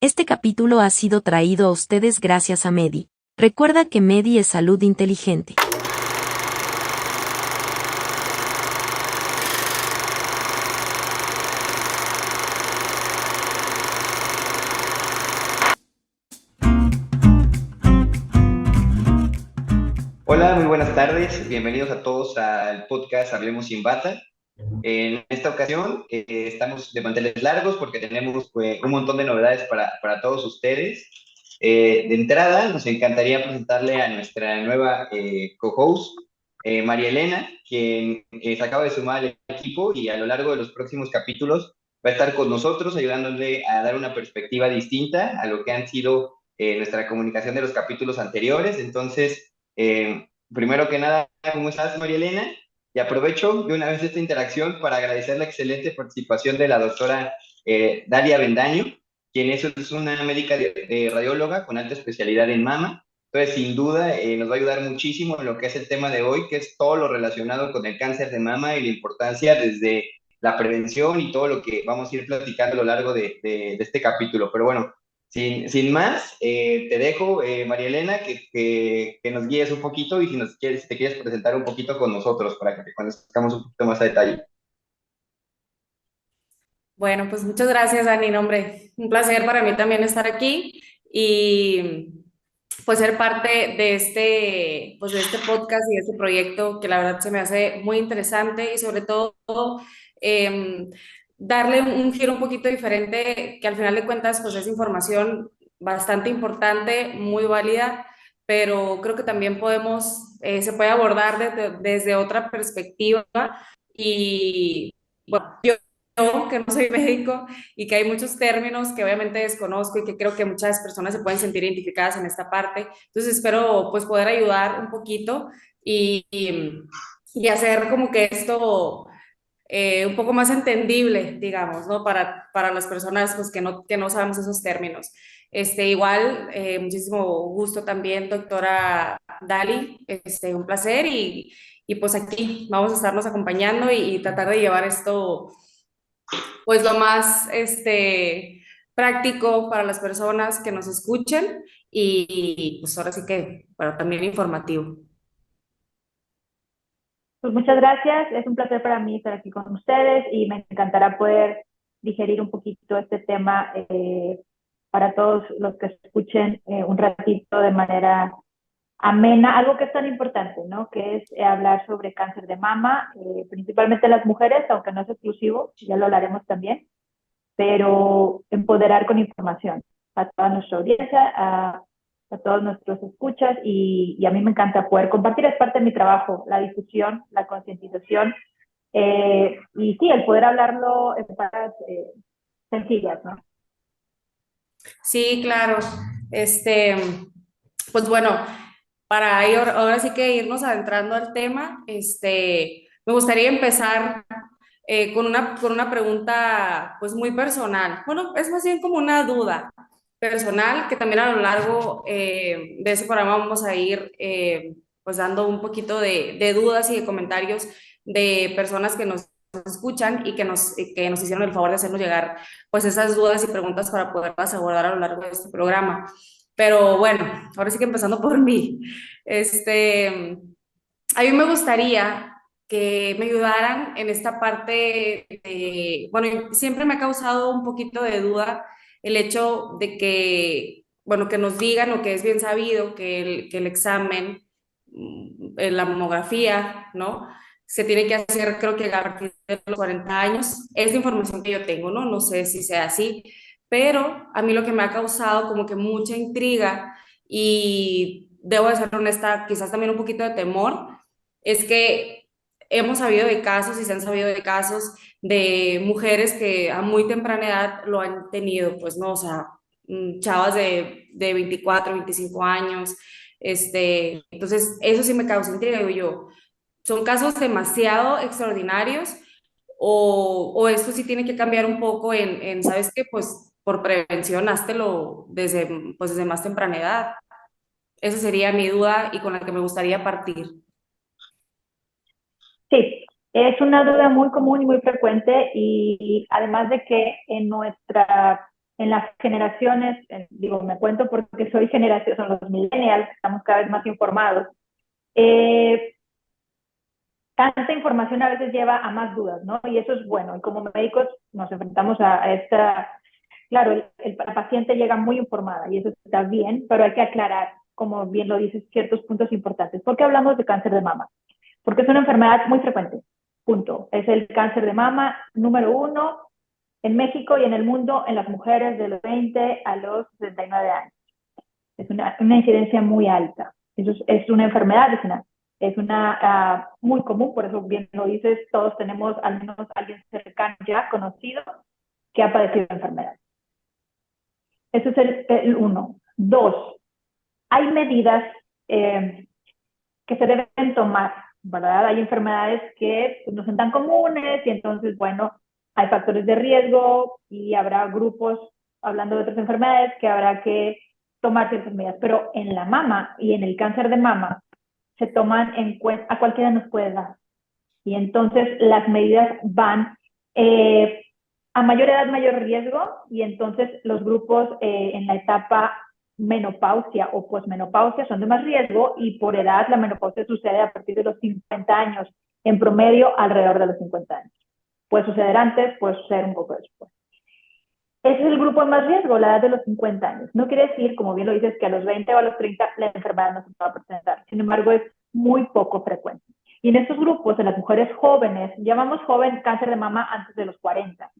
Este capítulo ha sido traído a ustedes gracias a Medi. Recuerda que Medi es salud inteligente. Hola, muy buenas tardes. Bienvenidos a todos al podcast Hablemos sin Bata. En esta ocasión estamos de manteles largos porque tenemos un montón de novedades para todos ustedes. De entrada, nos encantaría presentarle a nuestra nueva co-host, María Elena, quien se acaba de sumar al equipo y a lo largo de los próximos capítulos va a estar con nosotros ayudándole a dar una perspectiva distinta a lo que han sido nuestra comunicación de los capítulos anteriores. Entonces, primero que nada, ¿cómo estás, María Elena? Y aprovecho de una vez esta interacción para agradecer la excelente participación de la doctora Dalia Bendaño, quien es una médica radióloga con alta especialidad en mama. Entonces, sin duda, nos va a ayudar muchísimo en lo que es el tema de hoy, que es todo lo relacionado con el cáncer de mama y la importancia desde la prevención y todo lo que vamos a ir platicando a lo largo de este capítulo. Pero bueno, sin más, te dejo, María Elena, que nos guíes un poquito y si te quieres presentar un poquito con nosotros para que te conozcamos un poquito más a detalle. Bueno, pues muchas gracias, Dani. No, hombre, un placer para mí también estar aquí y pues ser parte de este podcast y de este proyecto que la verdad se me hace muy interesante y sobre todo em, darle un giro un poquito diferente, que al final de cuentas pues es información bastante importante, muy válida, pero creo que también se puede abordar desde otra perspectiva y bueno, yo que no soy médico y que hay muchos términos que obviamente desconozco y que creo que muchas personas se pueden sentir identificadas en esta parte. Entonces espero pues poder ayudar un poquito y hacer como que esto un poco más entendible, digamos, ¿no? Para las personas pues, que no sabemos esos términos. Igual, muchísimo gusto también, doctora Dali, un placer y pues aquí vamos a estarnos acompañando y tratar de llevar esto pues lo más práctico para las personas que nos escuchen y pues ahora sí que, pero también informativo. Pues muchas gracias, es un placer para mí estar aquí con ustedes y me encantará poder digerir un poquito este tema para todos los que escuchen un ratito de manera amena, algo que es tan importante, ¿no? Que es hablar sobre cáncer de mama, principalmente las mujeres, aunque no es exclusivo, ya lo hablaremos también, pero empoderar con información a toda nuestra audiencia, a todos nuestros escuchas y a mí me encanta poder compartir, es parte de mi trabajo, la difusión, la concientización y sí, el poder hablarlo en palabras sencillas, ¿no? Sí, claro. Este, pues bueno, para ahora sí que irnos adentrando al tema, me gustaría empezar con una pregunta pues muy personal. Bueno, es más bien como una duda personal que también a lo largo de ese programa vamos a ir pues dando un poquito de dudas y de comentarios de personas que nos escuchan y que nos hicieron el favor de hacernos llegar pues esas dudas y preguntas para poderlas abordar a lo largo de este programa. Pero bueno, ahora sí que empezando por mí. A mí me gustaría que me ayudaran en esta parte de, bueno, siempre me ha causado un poquito de duda el hecho de que, bueno, que nos digan o que es bien sabido que el examen, la mamografía, ¿no? Se tiene que hacer, creo que a partir de los 40 años. Es la información que yo tengo, ¿no? No sé si sea así, pero a mí lo que me ha causado como que mucha intriga y debo de ser honesta, quizás también un poquito de temor es que hemos sabido de casos y se han sabido de casos de mujeres que a muy temprana edad lo han tenido, pues no, o sea, chavas de 24, 25 años, entonces eso sí me causa intriga, digo yo, ¿son casos demasiado extraordinarios o esto sí tiene que cambiar un poco ¿sabes qué? Pues por prevención, háztelo pues desde más temprana edad. Esa sería mi duda y con la que me gustaría partir. Sí, es una duda muy común y muy frecuente y además de que en nuestra en las generaciones, digo, me cuento porque soy generación, son los millennials, estamos cada vez más informados, tanta información a veces lleva a más dudas, ¿no? Y eso es bueno, y como médicos nos enfrentamos a esta, claro, la paciente llega muy informada y eso está bien, pero hay que aclarar, como bien lo dices, ciertos puntos importantes. ¿Por qué hablamos de cáncer de mama? Porque es una enfermedad muy frecuente, punto. Es el cáncer de mama número 1 en México y en el mundo en las mujeres de los 20 a los 69 años. Es una incidencia muy alta. Eso es una enfermedad, es una muy común, por eso bien lo dices, todos tenemos al menos alguien cercano ya conocido que ha padecido la enfermedad. Eso es el 1. 2, hay medidas que se deben tomar, ¿verdad? Hay enfermedades que no son tan comunes y entonces, bueno, hay factores de riesgo y habrá grupos, hablando de otras enfermedades, que habrá que tomar ciertas medidas. Pero en la mama y en el cáncer de mama se toman en cuenta, a cualquiera nos puede dar. Y entonces las medidas van a mayor edad, mayor riesgo, y entonces los grupos en la etapa menopausia o posmenopausia son de más riesgo, y por edad la menopausia sucede a partir de los 50 años, en promedio alrededor de los 50 años. Puede suceder antes, puede suceder un poco después. Ese es el grupo de más riesgo, la edad de los 50 años. No quiere decir, como bien lo dices, que a los 20 o a los 30 la enfermedad no se va a presentar. Sin embargo, es muy poco frecuente. Y en estos grupos, en las mujeres jóvenes, llamamos joven cáncer de mama antes de los 40.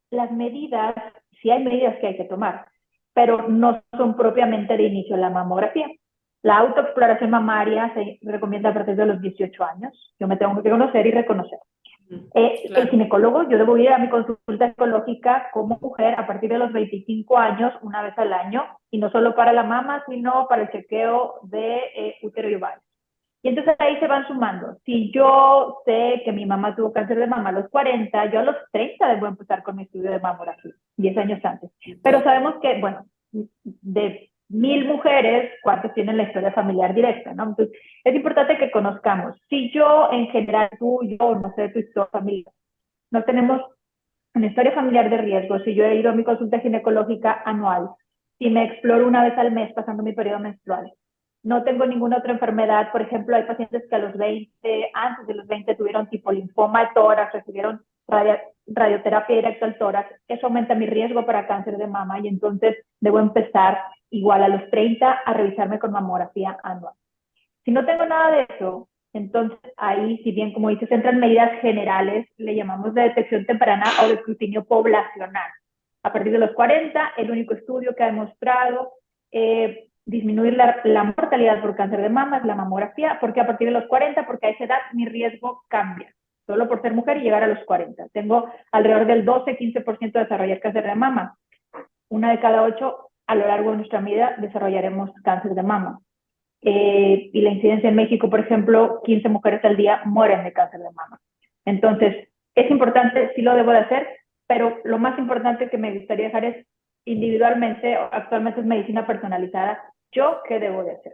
Las medidas, sí hay medidas que hay que tomar, pero no son propiamente de inicio la mamografía. La autoexploración mamaria se recomienda a partir de los 18 años. Yo me tengo que conocer y reconocer. Claro. El ginecólogo, yo debo ir a mi consulta ginecológica como mujer a partir de los 25 años, una vez al año, y no solo para la mama, sino para el chequeo de útero y ovario. Y entonces ahí se van sumando. Si yo sé que mi mamá tuvo cáncer de mama a los 40, yo a los 30 debo empezar con mi estudio de mamografía, 10 años antes. Pero sabemos que, bueno, de 1000 mujeres, ¿cuántas tienen la historia familiar directa, no? Entonces, es importante que conozcamos. Si yo, en general, tú, yo, no sé, tu historia familiar, no tenemos una historia familiar de riesgo, si yo he ido a mi consulta ginecológica anual, si me exploro una vez al mes pasando mi periodo menstrual, no tengo ninguna otra enfermedad, por ejemplo, hay pacientes que a los 20, antes de los 20, tuvieron tipo linfoma de tórax, recibieron radioterapia directa al tórax, eso aumenta mi riesgo para cáncer de mama y entonces debo empezar igual a los 30 a revisarme con mamografía anual. Si no tengo nada de eso, entonces ahí, si bien como dices, entran medidas generales, le llamamos de detección temprana o de escrutinio poblacional. A partir de los 40, el único estudio que ha demostrado disminuir la mortalidad por cáncer de mama es la mamografía, porque a partir de los 40, porque a esa edad mi riesgo cambia, solo por ser mujer y llegar a los 40. Tengo alrededor del 12-15% de desarrollar cáncer de mama. 1 de cada 8 a lo largo de nuestra vida desarrollaremos cáncer de mama. Y la incidencia en México, por ejemplo, 15 mujeres al día mueren de cáncer de mama. Entonces, es importante, sí lo debo de hacer, pero lo más importante que me gustaría dejar es individualmente, actualmente es medicina personalizada, yo qué debo de hacer.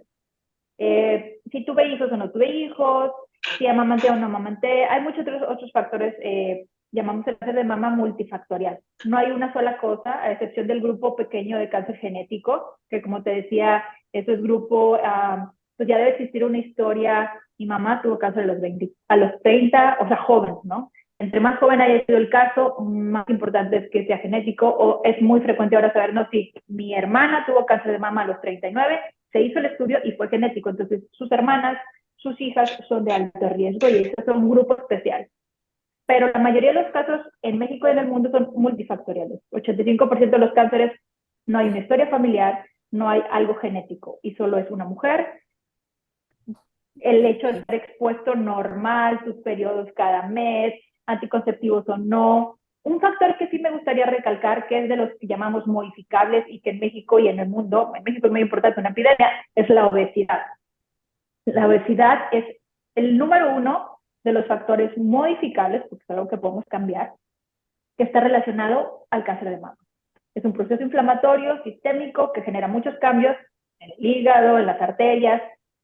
Si tuve hijos o no tuve hijos, si amamanté o no amamanté, hay muchos otros factores, llamamos el cáncer de mama multifactorial. No hay una sola cosa, a excepción del grupo pequeño de cáncer genético, que como te decía, eso es grupo, pues ya debe existir una historia. Mi mamá tuvo cáncer a los 30, o sea, joven, ¿no? Entre más joven haya sido el caso, más importante es que sea genético, o es muy frecuente ahora sabernos si mi hermana tuvo cáncer de mama a los 39, se hizo el estudio y fue genético, entonces sus hermanas, sus hijas son de alto riesgo y estos son un grupo especial. Pero la mayoría de los casos en México y en el mundo son multifactoriales. 85% de los cánceres no hay una historia familiar, no hay algo genético y solo es una mujer. El hecho de estar expuesto normal, sus periodos cada mes, anticonceptivos o no. Un factor que sí me gustaría recalcar, que es de los que llamamos modificables y que en México y en el mundo, en México es muy importante una epidemia, es la obesidad. La obesidad es el número 1 de los factores modificables, porque es algo que podemos cambiar, que está relacionado al cáncer de mama. Es un proceso inflamatorio, sistémico, que genera muchos cambios en el hígado, en las arterias,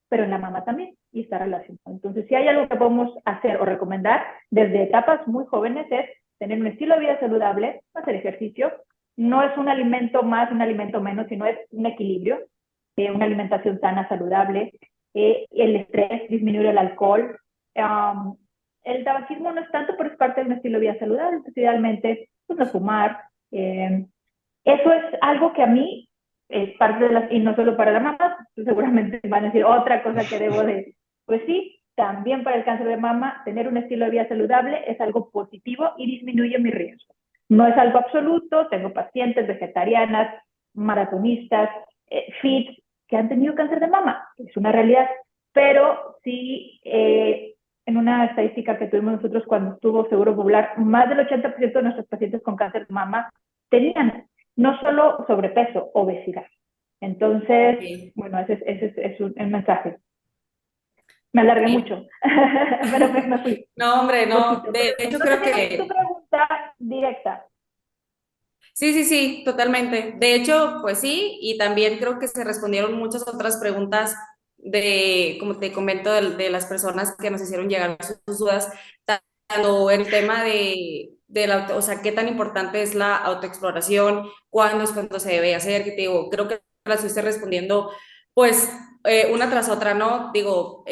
pero en la mama también, y está relacionado. Entonces, si hay algo que podemos hacer o recomendar desde etapas muy jóvenes es tener un estilo de vida saludable, hacer ejercicio, no es un alimento más, un alimento menos, sino es un equilibrio, una alimentación sana, saludable, el estrés, disminuir el alcohol. El tabaquismo no es tanto, pero es parte de un estilo de vida saludable, entonces idealmente, pues no fumar. Eso es algo que a mí es parte de las, y no solo para la mamá, seguramente van a decir otra cosa que debo de, pues sí, también para el cáncer de mama, tener un estilo de vida saludable es algo positivo y disminuye mi riesgo. No es algo absoluto, tengo pacientes vegetarianas, maratonistas, fit, que han tenido cáncer de mama, es una realidad, pero sí, en una estadística que tuvimos nosotros cuando estuvo Seguro Popular, más del 80% de nuestros pacientes con cáncer de mama tenían no solo sobrepeso, obesidad. Entonces, Ok. bueno, ese es un mensaje. Me alargué Sí. mucho, pero me fui No, hombre, un no. poquito. De Pero hecho, no sé creo si era tu que pregunta directa. sí, sí, sí, totalmente. De hecho, pues sí, y también creo que se respondieron muchas otras preguntas de, como te comento, de las personas que nos hicieron llegar sus dudas, tanto el tema de la, o sea, qué tan importante es la autoexploración, cuándo es cuando se debe hacer, que te digo, creo que las estoy respondiendo, pues, una tras otra, ¿no? Digo,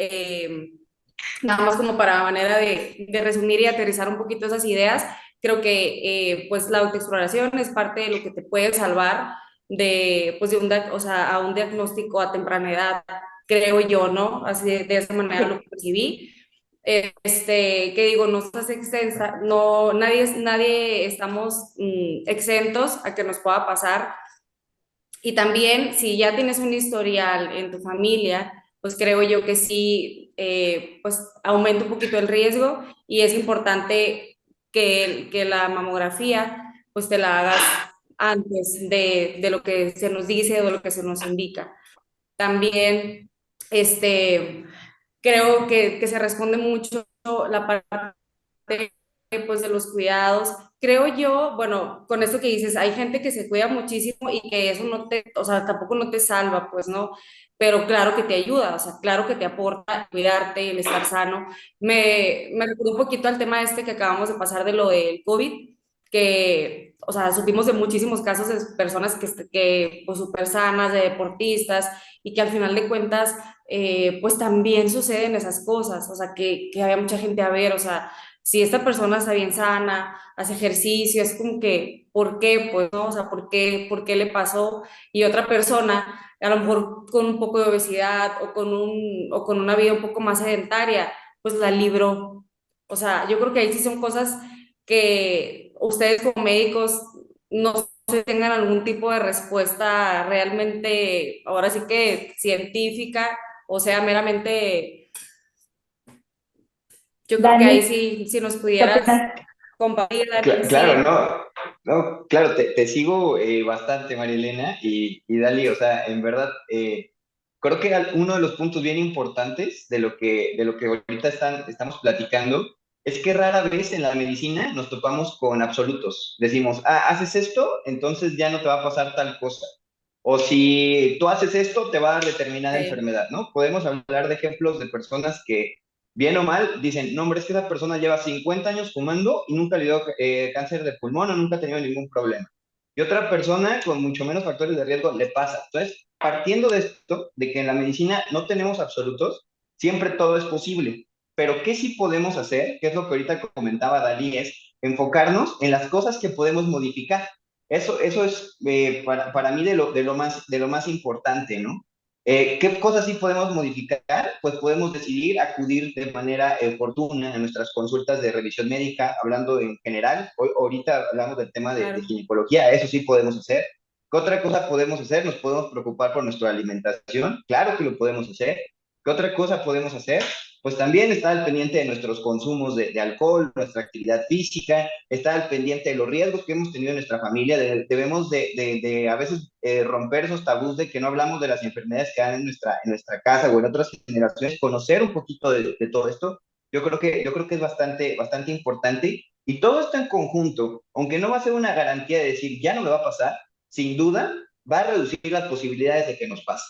nada más como para manera de resumir y aterrizar un poquito esas ideas, creo que pues la autoexploración es parte de lo que te puede salvar de, pues de un, o sea, a un diagnóstico a temprana edad, creo yo, ¿no? Así de esa manera lo Sí, percibí. Que digo, no estás extensa, no, nadie estamos exentos a que nos pueda pasar y también, si ya tienes un historial en tu familia, pues creo yo que sí, pues aumenta un poquito el riesgo y es importante que la mamografía, pues te la hagas antes de lo que se nos dice o de lo que se nos indica. También, este, creo que se responde mucho la parte pues, de los cuidados. Creo yo, bueno, con esto que dices, hay gente que se cuida muchísimo y que eso no te, o sea, tampoco no te salva, pues, ¿no? Pero claro que te ayuda, o sea, claro que te aporta cuidarte, el estar sano. Me recuerdo un poquito al tema este que acabamos de pasar de lo del COVID, que, o sea, supimos de muchísimos casos de personas que pues, súper sanas, de deportistas, y que al final de cuentas, pues también suceden esas cosas, o sea, que había mucha gente a ver, o sea, si esta persona está bien sana, hace ejercicio, es como que, ¿por qué? Pues, ¿no? O sea, ¿por qué le pasó? Y otra persona, a lo mejor con un poco de obesidad o con una vida un poco más sedentaria, pues la libró. O sea, yo creo que ahí sí son cosas que ustedes como médicos no sé si tengan algún tipo de respuesta realmente, ahora sí que científica, o sea, meramente, yo creo que ahí Dani, sí, si nos ¿qué pudieras opinas? compartir, Dani, Claro, sí. no, claro, te sigo bastante, Marilena, y Dali, o sea, en verdad, creo que uno de los puntos bien importantes de lo que ahorita estamos platicando es que rara vez en la medicina nos topamos con absolutos. Decimos, ah, haces esto, entonces ya no te va a pasar tal cosa. O si tú haces esto, te va a dar determinada Sí. enfermedad, ¿no? Podemos hablar de ejemplos de personas que bien o mal, dicen, no, hombre, es que esa persona lleva 50 años fumando y nunca le dio cáncer de pulmón o nunca ha tenido ningún problema. Y otra persona con mucho menos factores de riesgo le pasa. Entonces, partiendo de esto, de que en la medicina no tenemos absolutos, siempre todo es posible. Pero ¿qué sí podemos hacer? Que es lo que ahorita comentaba Dalí, es enfocarnos en las cosas que podemos modificar. Eso es para mí de lo más importante, ¿no? ¿Qué cosas sí podemos modificar? Pues podemos decidir acudir de manera oportuna en nuestras consultas de revisión médica, hablando en general. Hoy, ahorita hablamos del tema de Claro. ginecología, eso sí podemos hacer. ¿Qué otra cosa podemos hacer? Nos podemos preocupar por nuestra alimentación, claro que lo podemos hacer. ¿Qué otra cosa podemos hacer? Pues también estar al pendiente de nuestros consumos de alcohol, nuestra actividad física, estar al pendiente de los riesgos que hemos tenido en nuestra familia. Debemos de a veces romper esos tabús de que no hablamos de las enfermedades que hay en nuestra casa o en otras generaciones, conocer un poquito de todo esto. Yo creo que es bastante importante y todo esto en conjunto, aunque no va a ser una garantía de decir ya no me va a pasar, sin duda va a reducir las posibilidades de que nos pase.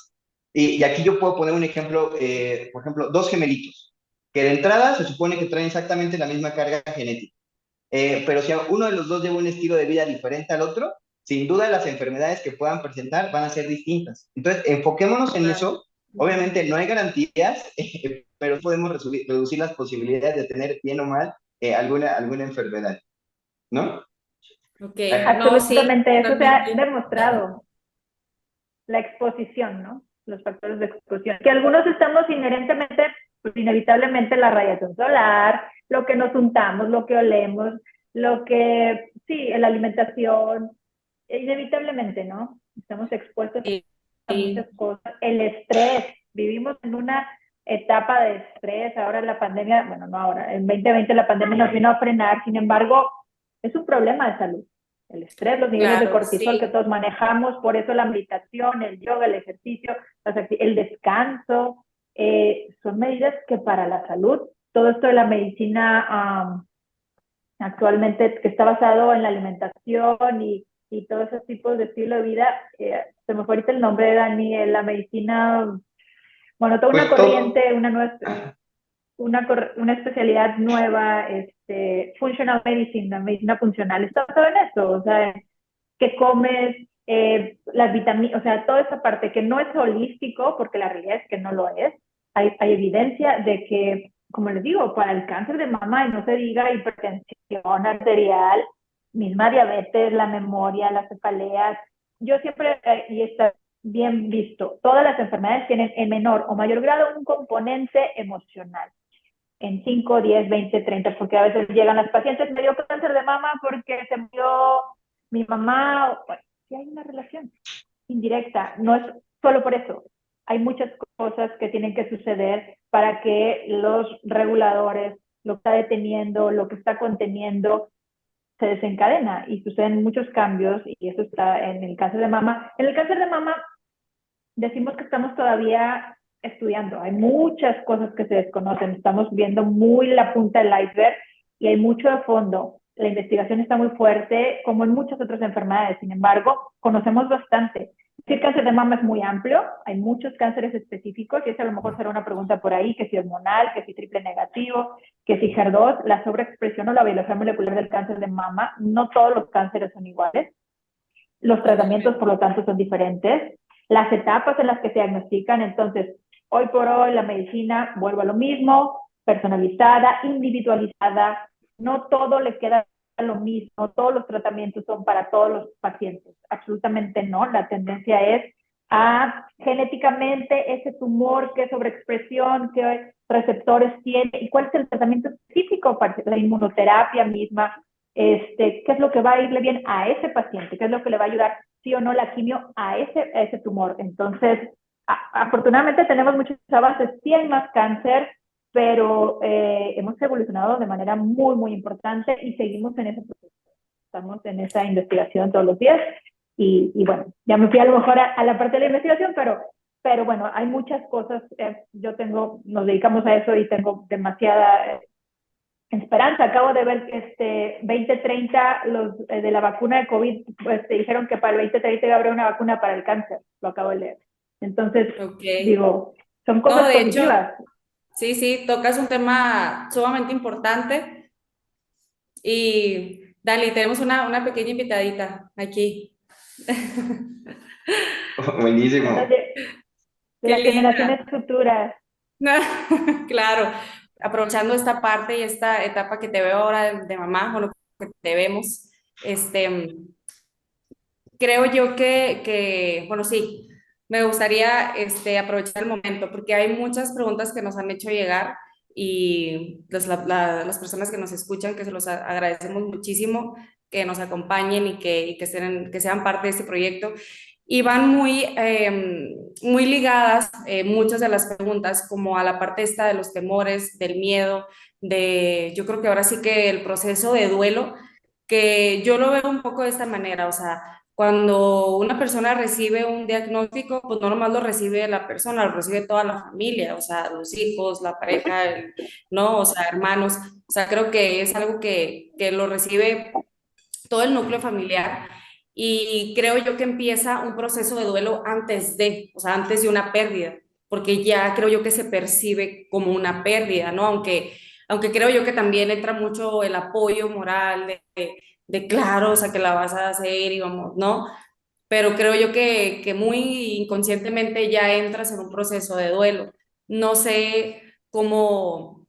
Y aquí yo puedo poner un ejemplo, por ejemplo, dos gemelitos, que de entrada se supone que traen exactamente la misma carga genética. pero si uno de los dos lleva un estilo de vida diferente al otro, sin duda las enfermedades que puedan presentar van a ser distintas. Entonces, enfoquémonos en eso. Obviamente no hay garantías, pero podemos reducir las posibilidades de tener bien o mal alguna enfermedad, ¿no? Ok, no, sí, Absolutamente, eso se ha totalmente. demostrado, la exposición, ¿no? Los factores de exposición. Que algunos estamos inherentemente, pues inevitablemente la radiación solar, lo que nos untamos, lo que olemos, sí, la alimentación, inevitablemente, ¿no? Estamos expuestos Sí, a muchas sí, cosas. El estrés, vivimos en una etapa de estrés, ahora la pandemia, bueno, no ahora, en 2020 la pandemia nos vino a frenar, sin embargo, es un problema de salud. El estrés, los niveles de claro, cortisol que sí. todos manejamos, por eso la meditación, el yoga, el ejercicio, el descanso, son medidas que para la salud, todo esto de la medicina actualmente que está basado en la alimentación y todos esos tipos de estilo de vida, se me fue ahorita el nombre de Dani, la medicina, bueno, toda una Pues todo, corriente, una especialidad nueva, functional medicine, la medicina funcional, está basado en eso, o sea, que comes, las vitaminas, o sea, toda esa parte que no es holístico, porque la realidad es que no lo es. Hay evidencia de que, como les digo, para el cáncer de mama, y no se diga hipertensión arterial, misma diabetes, la memoria, las cefaleas, yo siempre, y está bien visto, todas las enfermedades tienen en menor o mayor grado un componente emocional en 5, 10, 20, 30, porque a veces llegan las pacientes, me dio cáncer de mama porque se murió mi mamá. Bueno, sí hay una relación indirecta, no es solo por eso. Hay muchas cosas que tienen que suceder para que los reguladores, lo que está deteniendo, lo que está conteniendo, se desencadena y suceden muchos cambios y eso está en el cáncer de mama. En el cáncer de mama decimos que estamos todavía estudiando, hay muchas cosas que se desconocen, estamos viendo muy la punta del iceberg y hay mucho de fondo. La investigación está muy fuerte, como en muchas otras enfermedades, sin embargo, conocemos bastante. Si el cáncer de mama es muy amplio, hay muchos cánceres específicos, y esa a lo mejor será una pregunta por ahí, que si hormonal, que si triple negativo, que si HER2, la sobreexpresión o la biología molecular del cáncer de mama, no todos los cánceres son iguales. Los tratamientos, por lo tanto, son diferentes. Las etapas en las que se diagnostican, entonces, hoy por hoy la medicina, vuelvo a lo mismo, personalizada, individualizada, no todo le queda lo mismo, todos los tratamientos son para todos los pacientes, absolutamente no, la tendencia es a genéticamente ese tumor, qué sobreexpresión, qué receptores tiene y cuál es el tratamiento específico para la inmunoterapia misma, qué es lo que va a irle bien a ese paciente, qué es lo que le va a ayudar sí o no la quimio a ese tumor. Entonces, afortunadamente tenemos muchos avances, sí hay más cáncer, pero hemos evolucionado de manera muy, muy importante y seguimos en ese proceso. Estamos en esa investigación todos los días y bueno, ya me fui a lo mejor a la parte de la investigación, pero bueno, hay muchas cosas, nos dedicamos a eso y tengo demasiada esperanza. Acabo de ver que 2030 los de la vacuna de COVID, pues te dijeron que para el 2030 iba a haber una vacuna para el cáncer, lo acabo de leer. Entonces, Ok. digo, son No, cosas de hecho, positivas. sí, sí, tocas un tema sumamente importante y Dali, tenemos una pequeña invitadita aquí. buenísimo. Son Qué las linda. generaciones futuras. Claro, aprovechando esta parte y esta etapa que te veo ahora de mamá, bueno, que te vemos, creo yo bueno, sí, me gustaría aprovechar el momento porque hay muchas preguntas que nos han hecho llegar y las personas que nos escuchan, que se los agradecemos muchísimo, que nos acompañen y que sean parte de este proyecto. Y van muy ligadas muchas de las preguntas como a la parte esta de los temores, del miedo, yo creo que ahora sí que el proceso de duelo, que yo lo veo un poco de esta manera, o sea, cuando una persona recibe un diagnóstico, pues no nomás lo recibe la persona, lo recibe toda la familia, o sea, los hijos, la pareja, ¿no? O sea, hermanos. O sea, creo que es algo que lo recibe todo el núcleo familiar y creo yo que empieza un proceso de duelo o sea, antes de una pérdida, porque ya creo yo que se percibe como una pérdida, ¿no? aunque creo yo que también entra mucho el apoyo moral de claro, o sea, que la vas a hacer y vamos, ¿no? Pero creo yo que muy inconscientemente ya entras en un proceso de duelo. No sé cómo,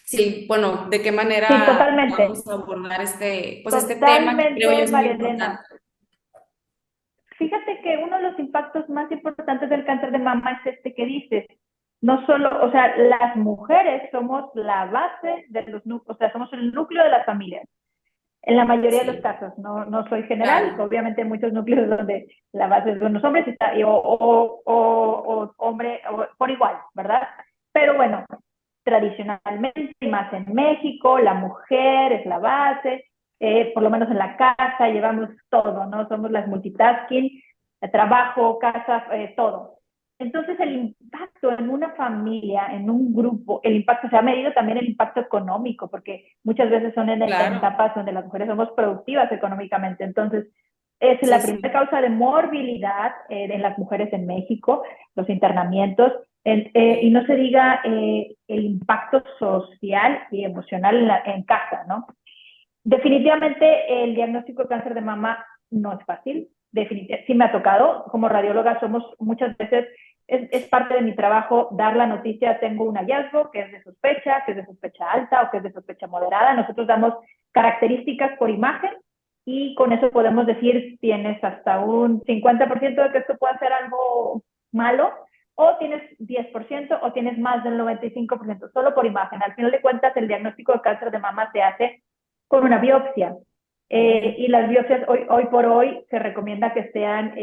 sí, bueno, de qué Sí, manera totalmente, vamos a abordar pues este tema que creo yo totalmente, es muy María importante. Elena. Fíjate que uno de los impactos más importantes del cáncer de mama es este que dices. No solo, o sea, las mujeres somos la base de los núcleos, o sea, somos el núcleo de las familias. En la mayoría de los Sí, casos, no soy general, claro, obviamente hay muchos núcleos donde la base son los hombres o hombre o, por igual, ¿verdad? Pero bueno, tradicionalmente, y más en México, la mujer es la base, por lo menos en la casa llevamos todo, ¿no? Somos las multitasking, trabajo, casa, todo. Entonces el impacto en una familia, en un grupo, el impacto se ha medido también el impacto económico, porque muchas veces son en claro. etapas donde las mujeres somos productivas económicamente. Entonces, es Sí, la primera sí, causa de morbilidad en las mujeres en México, los internamientos, y sí, no se diga el impacto social y emocional en casa, ¿no? Definitivamente el diagnóstico de cáncer de mama no es fácil. Definitivamente, sí me ha tocado. Como radióloga somos muchas veces, es parte de mi trabajo dar la noticia, tengo un hallazgo que es de sospecha, que es de sospecha alta o que es de sospecha moderada. Nosotros damos características por imagen y con eso podemos decir tienes hasta un 50% de que esto puede ser algo malo o tienes 10% o tienes más del 95% solo por imagen. Al final de cuentas, el diagnóstico de cáncer de mama se hace con una biopsia. ujú, Y las biopsias hoy por hoy se recomienda que sean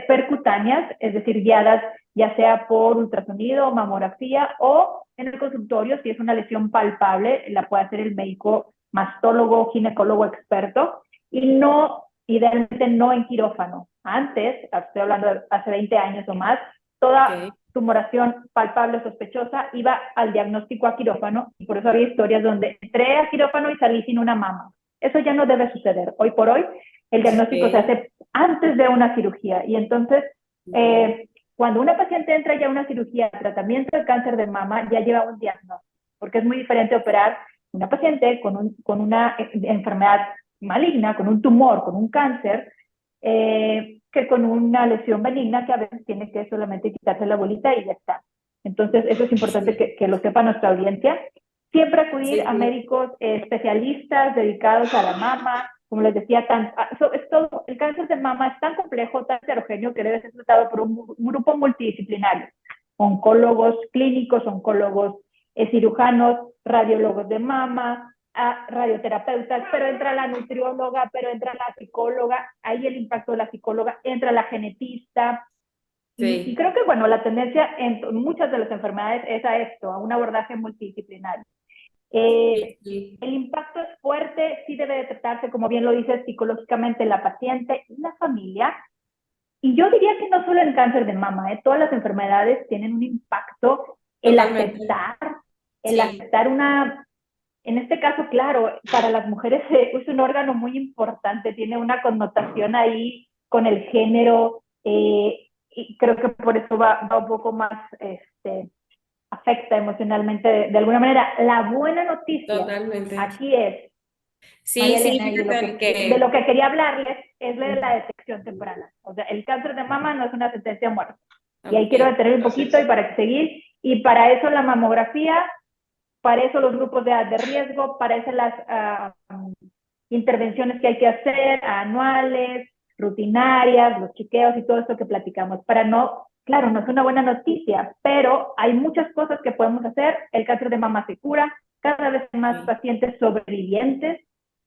percutáneas, es decir, guiadas ya sea por ultrasonido, mamografía o en el consultorio, si es una lesión palpable, la puede hacer el médico mastólogo, ginecólogo experto y no, idealmente no en quirófano. Antes, estoy hablando de hace 20 años o más, toda ok, tumoración palpable o sospechosa iba al diagnóstico a quirófano y por eso había historias donde entré a quirófano y salí sin una mama. Eso ya no debe suceder. Hoy por hoy el diagnóstico se ok, hace antes de una cirugía y entonces ok, cuando una paciente entra ya a una cirugía, tratamiento de cáncer de mama ya lleva un diagnóstico, porque es muy diferente operar una paciente con una enfermedad maligna, con un tumor, con un cáncer, que con una lesión benigna que a veces tiene que solamente quitarse la bolita y ya está. Entonces, eso es importante sí, que lo sepa nuestra audiencia. Siempre acudir sí, a sí, médicos especialistas dedicados a la mama, como les decía, es todo, el cáncer de mama es tan complejo, tan heterogéneo que debe ser tratado por un grupo multidisciplinario. Oncólogos clínicos, oncólogos cirujanos, radiólogos de mama, a radioterapeutas, pero entra la nutrióloga, pero entra la psicóloga, ahí el impacto de la psicóloga, entra la genetista, y sí, creo que, bueno, la tendencia en muchas de las enfermedades es a esto, a un abordaje multidisciplinario. sí, Eh, sí, el impacto es fuerte, sí debe detectarse, como bien lo dices, psicológicamente la paciente y la familia. Y yo diría que no solo el cáncer de mama, todas las enfermedades tienen un impacto, totalmente, el sí, aceptar una, en este caso, claro, para las mujeres es un órgano muy importante, tiene una connotación ahí con el género, y creo que por eso va un poco más, afecta emocionalmente de alguna manera. La buena noticia totalmente. aquí es, Sí, María sí, Elena, y fíjate de lo que, que quería hablarles es de la ujú, detección temprana. O sea, el cáncer de mama no es una sentencia de muerte. Y ahí quiero ok, detener un Así poquito y es. para seguir. Y para eso la mamografía, para eso los grupos de riesgo, para eso las intervenciones que hay que hacer, anuales, rutinarias, los chequeos y todo esto que platicamos, para no, claro, no es una buena noticia, pero hay muchas cosas que podemos hacer. El cáncer de mama se cura, cada vez hay más sí, pacientes sobrevivientes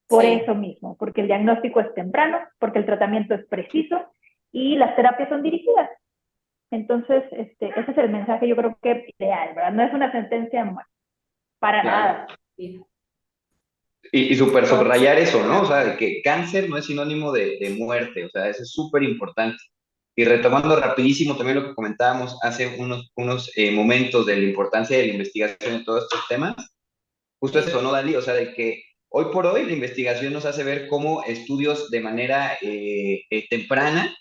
por sí, eso mismo, porque el diagnóstico es temprano, porque el tratamiento es preciso y las terapias son dirigidas. Entonces, ese es el mensaje, yo creo que ideal, ¿verdad? No es una sentencia de muerte, para Claro. nada. sí, Y súper no, sí, subrayar eso, ¿no? O sea, de que cáncer no es sinónimo de muerte, o sea, eso es súper importante. Y retomando rapidísimo también lo que comentábamos hace unos momentos de la importancia de la investigación en todos estos temas, justo eso, sí, ¿no, Dali? O sea, de que hoy por hoy la investigación nos hace ver cómo estudios de manera temprana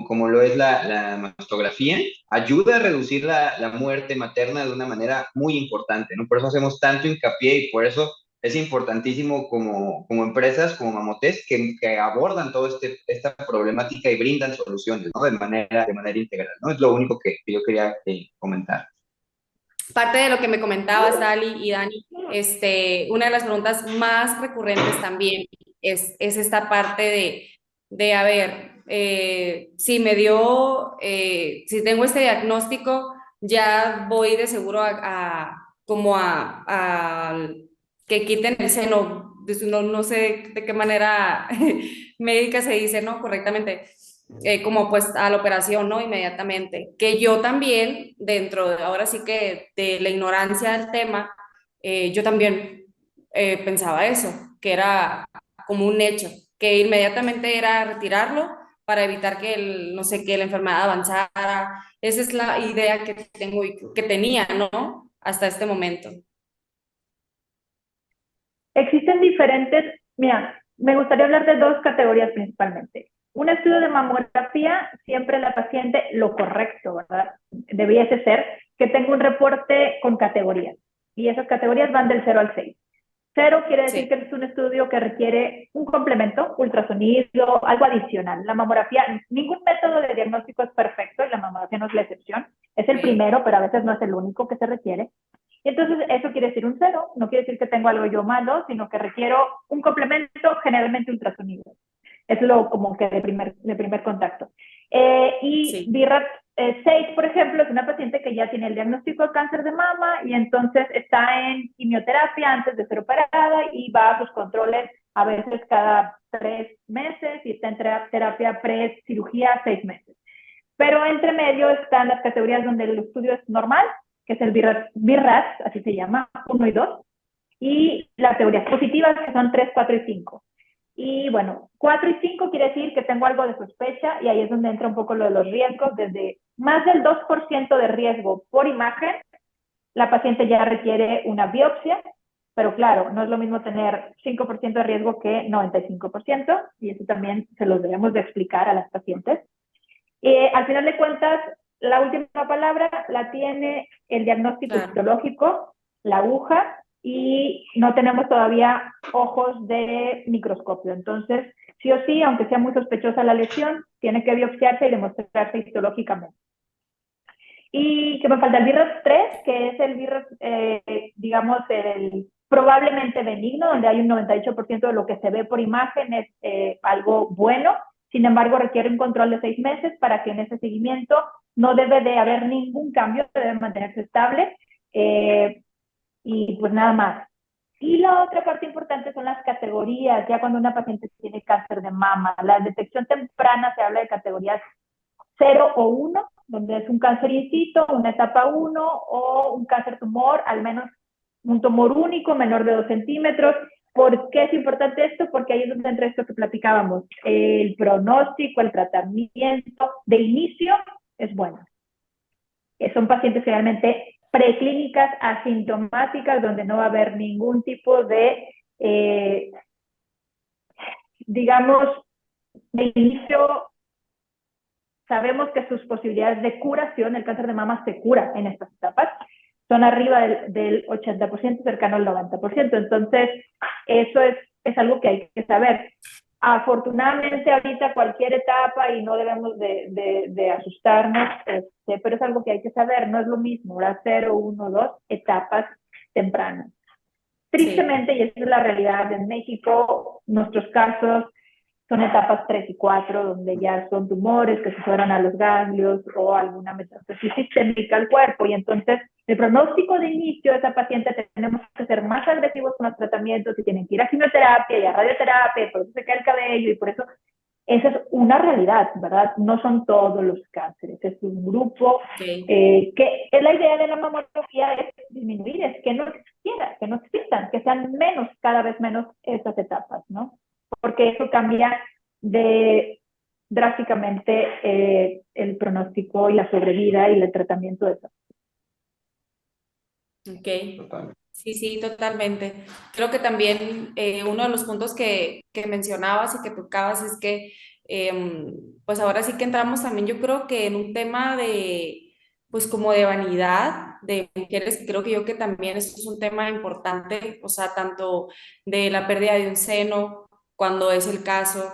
como lo es la mastografía, ayuda a reducir la muerte materna de una manera muy importante, ¿no? Por eso hacemos tanto hincapié y por eso es importantísimo como empresas, como Mamotest, que abordan toda esta problemática y brindan soluciones, ¿no? De manera integral, ¿no? Es lo único que yo quería comentar. Parte de lo que me comentabas, Dali y Dani, una de las preguntas más recurrentes también es esta parte a ver, si me dio, si tengo este diagnóstico, ya voy de seguro como a que quiten el seno. No, no sé de qué manera médica se dice, ¿no? Correctamente, como pues a la operación, ¿no? Inmediatamente. Que yo también, dentro de ahora sí que de la ignorancia del tema, yo también pensaba eso, que era como un hecho, que inmediatamente era retirarlo para evitar que no sé, que la enfermedad avanzara. Esa es la idea que tengo y que tenía, ¿no? Hasta este momento. Existen diferentes, mira, me gustaría hablar de dos categorías principalmente. Un estudio de mamografía, siempre la paciente, lo correcto, ¿verdad? Debiese ser que tenga un reporte con categorías. Y esas categorías van del 0 al 6. 0 quiere decir Sí. que es un estudio que requiere un complemento, ultrasonido, algo adicional. La mamografía, ningún método de diagnóstico es perfecto y la mamografía no es la excepción. Es el primero, pero a veces no es el único que se requiere. Y entonces eso quiere decir un 0, no quiere decir que tengo algo yo malo, sino que requiero un complemento, generalmente ultrasonido. Es lo como que de primer contacto. Y Sí. BIRAT 6, por ejemplo, es una paciente que ya tiene el diagnóstico de cáncer de mama y entonces está en quimioterapia antes de ser operada y va a sus controles a veces cada 3 meses y está en terapia pre-cirugía 6 meses. Pero entre medio están las categorías donde el estudio es normal, que es el BIRAT, así se llama, 1 y 2, y las teorías positivas, que son 3, 4 y 5. Y bueno, 4 y 5 quiere decir que tengo algo de sospecha y ahí es donde entra un poco lo de los riesgos. Desde más del 2% de riesgo por imagen, la paciente ya requiere una biopsia, pero claro, no es lo mismo tener 5% de riesgo que 95%, y eso también se los debemos de explicar a las pacientes. Al final de cuentas, la última palabra la tiene el diagnóstico histológico, la aguja, y no tenemos todavía ojos de microscopio. Entonces, sí o sí, aunque sea muy sospechosa la lesión, tiene que biopsiarse y demostrarse histológicamente. Y que me falta el BIRAT 3, que es el BIRAT, digamos, el probablemente benigno, donde hay un 98% de lo que se ve por imagen es algo bueno. Sin embargo, requiere un control de 6 meses para que en ese seguimiento no debe de haber ningún cambio, debe mantenerse estable. Y pues nada más. Y la otra parte importante son las categorías, ya cuando una paciente tiene cáncer de mama. La detección temprana se habla de categorías 0 o 1, donde es un cáncer in situ, una etapa 1, o un cáncer tumor, al menos un tumor único, menor de 2 centímetros. ¿Por qué es importante esto? Porque ahí es donde entra esto que platicábamos. El pronóstico, el tratamiento de inicio es bueno. Son pacientes generalmente preclínicas, asintomáticas, donde no va a haber ningún tipo de, digamos, de inicio. Sabemos que sus posibilidades de curación, el cáncer de mama se cura en estas etapas, son arriba del 80%, cercano al 90%. Entonces, eso es algo que hay que saber. Afortunadamente, ahorita cualquier etapa, y no debemos de asustarnos, pero es algo que hay que saber, no es lo mismo, ¿verdad? 0, 1, 2, etapas tempranas. Tristemente, y esa es la realidad en México, nuestros casos son etapas 3 y 4, donde ya son tumores que se fueron a los ganglios o alguna metástasis sistémica al cuerpo. Y entonces, el pronóstico de inicio de esa paciente tenemos que ser más agresivos con los tratamientos y tienen que ir a quimioterapia y a radioterapia, y por eso se cae el cabello, y por eso esa es una realidad, ¿verdad? No son todos los cánceres, es un grupo que es la idea de la mamografía es disminuir, es que no existiera, que no existan, que sean menos, cada vez menos estas etapas, ¿no? Porque eso cambia drásticamente el pronóstico y la sobrevida y el tratamiento de eso. Ok, Total. sí, totalmente. Creo que también uno de los puntos que mencionabas y que tocabas es que pues ahora sí que entramos también, yo creo que en un tema de, pues como de vanidad de mujeres, creo que yo que también esto es un tema importante, o sea, tanto de la pérdida de un seno, cuando es el caso,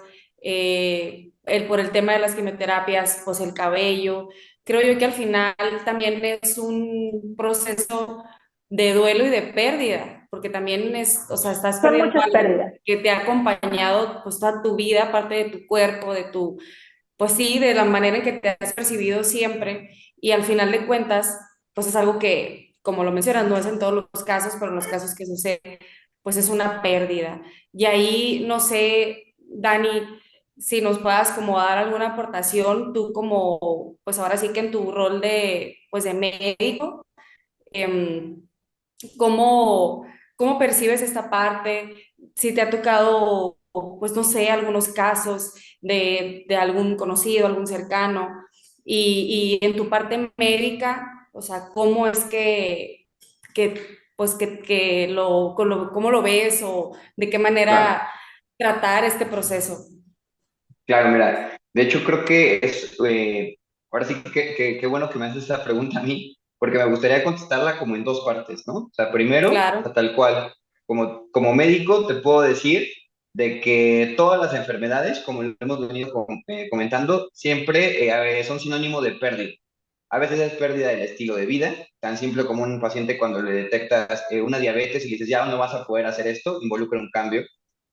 por el tema de las quimioterapias, pues el cabello, creo yo que al final también es un proceso de duelo y de pérdida, porque también es, o sea, estás Son perdiendo muchas algo pérdidas. que te ha acompañado pues toda tu vida, parte de tu cuerpo, de tu, pues sí, de la manera en que te has percibido siempre, y al final de cuentas, pues es algo que, como lo mencionas, no es en todos los casos, pero en los casos que sucede, pues es una pérdida. Y ahí, no sé, Dani, si nos puedas como dar alguna aportación, tú como, pues ahora sí que en tu rol de, pues de médico, em, ¿cómo, cómo percibes esta parte? Si te ha tocado, pues no sé, algunos casos de algún conocido, algún cercano, y en tu parte médica, o sea, ¿cómo es pues cómo lo ves o de qué Claro. manera tratar este proceso? Claro, mira, de hecho creo que es, ahora sí que bueno que me haces esa pregunta a mí, porque me gustaría contestarla como en dos partes, ¿no? O sea, primero, o sea, Claro, tal cual, como médico te puedo decir de que todas las enfermedades, como lo hemos venido comentando, siempre son sinónimo de pérdida. A veces es pérdida del estilo de vida, tan simple como un paciente cuando le detectas una diabetes y le dices, ya no vas a poder hacer esto, involucra un cambio.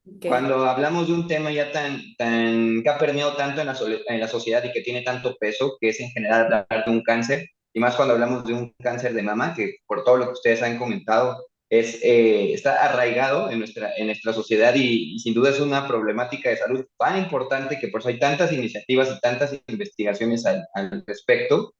ok, Cuando hablamos de un tema ya que ha permeado tanto en en la sociedad y que tiene tanto peso, que es en general hablar de un cáncer, y más cuando hablamos de un cáncer de mama, que por todo lo que ustedes han comentado, está arraigado en en nuestra sociedad y sin duda es una problemática de salud tan importante que por eso hay tantas iniciativas y tantas investigaciones al respecto.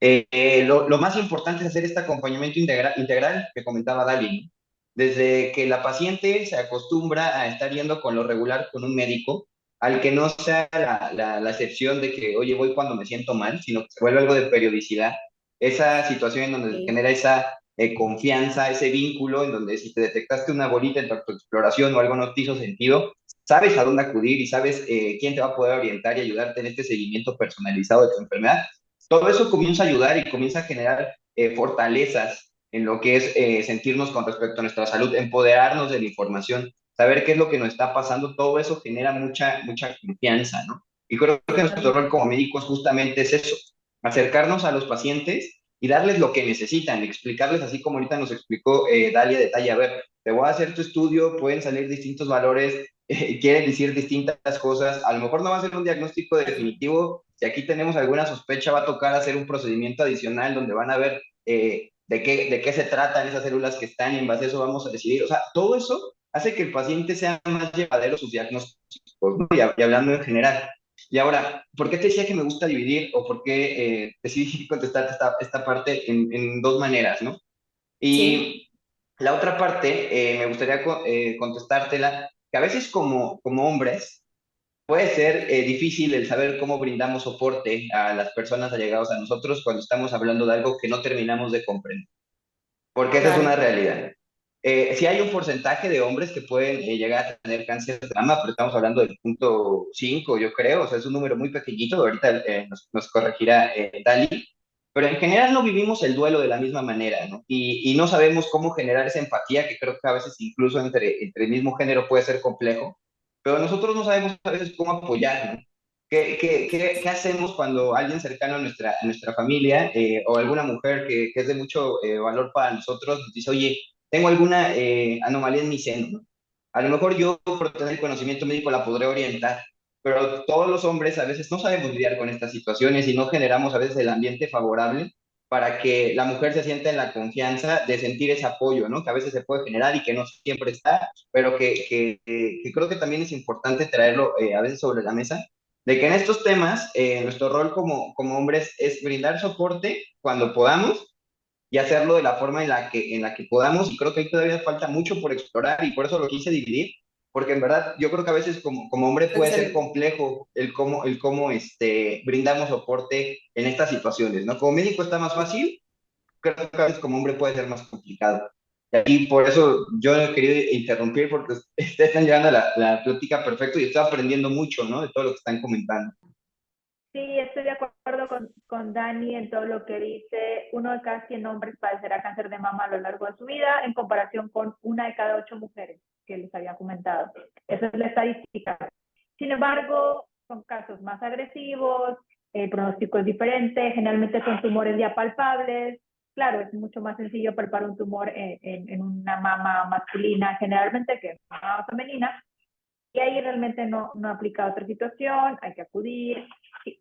Lo más importante es hacer este acompañamiento integral que comentaba Dali, ¿no? Desde que la paciente se acostumbra a estar yendo con lo regular con un médico, al que no sea la excepción de que, oye, voy cuando me siento mal, sino que se vuelve algo de periodicidad, esa situación en donde se ok, genera esa confianza, ese vínculo, en donde si te detectaste una bolita en tu exploración o algo no te hizo sentido, sabes a dónde acudir y sabes quién te va a poder orientar y ayudarte en este seguimiento personalizado de tu enfermedad. Todo eso comienza a ayudar y comienza a generar fortalezas en lo que es sentirnos con respecto a nuestra salud, empoderarnos de la información, saber qué es lo que nos está pasando, todo eso genera mucha confianza, ¿no? Y creo que nuestro claro, rol como médicos justamente es eso, acercarnos a los pacientes y darles lo que necesitan, explicarles así como ahorita nos explicó Dalia detalle, a ver, te voy a hacer tu estudio, pueden salir distintos valores, quieren decir distintas cosas, a lo mejor no va a ser un diagnóstico definitivo, si aquí tenemos alguna sospecha va a tocar hacer un procedimiento adicional donde van a ver de qué se tratan esas células que están y en base a eso vamos a decidir. O sea, todo eso hace que el paciente sea más llevadero sus diagnósticos, ¿no? Y hablando en general. Y ahora, ¿por qué te decía que me gusta dividir o por qué decidí contestar esta parte en dos maneras, ¿no? sí, Y la otra parte, me gustaría contestártela, que a veces como hombres puede ser difícil el saber cómo brindamos soporte a las personas allegadas a nosotros cuando estamos hablando de algo que no terminamos de comprender, porque esa es una claro, realidad. Sí hay un porcentaje de hombres que pueden llegar a tener cáncer de mama, pero estamos hablando del punto 5, yo creo, o sea, es un número muy pequeñito, ahorita nos corregirá Dali, pero en general no vivimos el duelo de la misma manera, ¿no? Y no sabemos cómo generar esa empatía, que creo que a veces incluso entre el mismo género puede ser complejo, pero nosotros no sabemos a veces cómo apoyar, ¿no? ¿Qué hacemos cuando alguien cercano a nuestra familia o alguna mujer que es de mucho valor para nosotros nos dice, oye, tengo alguna anomalía en mi seno, ¿no? A lo mejor yo, por tener conocimiento médico, la podré orientar, pero todos los hombres a veces no sabemos lidiar con estas situaciones y no generamos a veces el ambiente favorable para que la mujer se sienta en la confianza de sentir ese apoyo, ¿no? Que a veces se puede generar y que no siempre está, pero que creo que también es importante traerlo a veces sobre la mesa, de que en estos temas nuestro rol como hombres es brindar soporte cuando podamos y hacerlo de la forma en la que podamos. Y creo que ahí todavía falta mucho por explorar y por eso lo quise dividir, porque en verdad yo creo que a veces como hombre puede ser excelente. complejo el cómo brindamos soporte en estas situaciones, ¿no? Como médico está más fácil, creo que a veces como hombre puede ser más complicado. Y por eso yo no he querido interrumpir porque ustedes están llevando la plática perfecto y estoy aprendiendo mucho, ¿no? De todo lo que están comentando. Sí, estoy de acuerdo con Dani en todo lo que dice. 1 de cada 100 hombres padecerá cáncer de mama a lo largo de su vida, en comparación con 1 de cada 8 mujeres que les había comentado. Esa es la estadística. Sin embargo, son casos más agresivos, el pronóstico es diferente, generalmente son tumores ya palpables. Claro, es mucho más sencillo palpar un tumor en una mama masculina generalmente que en una mama femenina, y ahí realmente no aplica otra situación, hay que acudir.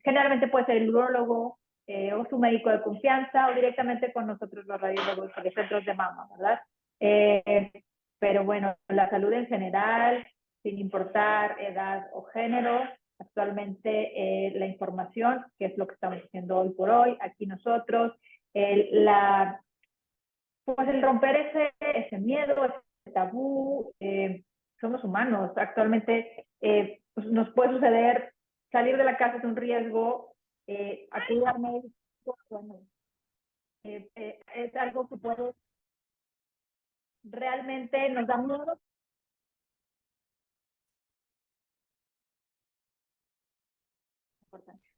Generalmente puede ser el urólogo o su médico de confianza o directamente con nosotros los radiólogos de centros de mama, ¿verdad? Eh, pero bueno, la salud en general, sin importar edad o género, actualmente la información, que es lo que estamos haciendo hoy por hoy, aquí nosotros, pues el romper ese miedo, ese tabú, somos humanos. Actualmente pues nos puede suceder, salir de la casa es un riesgo, acudir al médico, bueno, es algo que puede, realmente nos da miedo.